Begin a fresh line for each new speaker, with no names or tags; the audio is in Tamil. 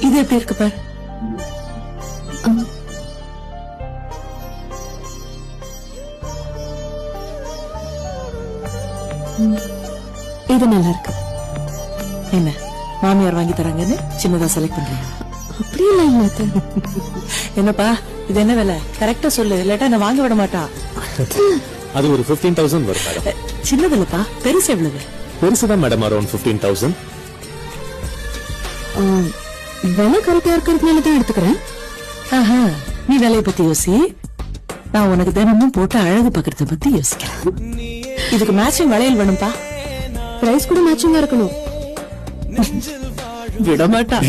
இது எப்படி இருக்கு பாரு.
இது நல்லா இருக்கு.
என்ன மாமியார் வாங்கி தராங்கன்னு சின்னதா செலக்ட் பண்றியா?
அப்படியெல்லாம் இல்ல அத்தை.
என்னப்பா இது என்ன விலை கரெக்டா சொல்லு, இல்லாட்டா என்ன வாங்க விட மாட்டா.
அது ஒரு 15,000 வரும் மேடம்.
சின்னது இல்லப்பா, பெருசு எவ்வளவு?
பெருசுதான் மேடம், அரௌண்ட் 15,000.
விலை கரெக்டா இருக்கிறதுனால தான் எடுத்துக்கிறேன்.
ஆஹா, நீ விலையை பத்தி யோசி, நான் உனக்கு தினமும் போட்டு அழகு பாக்குறத பத்தி யோசிக்கிறேன். இதுக்கு மேட்சிங் வளையல் வேணும்பா.
பிரைஸ் கூட மேட்சிங்கா இருக்கணும்.
விட மாட்டா.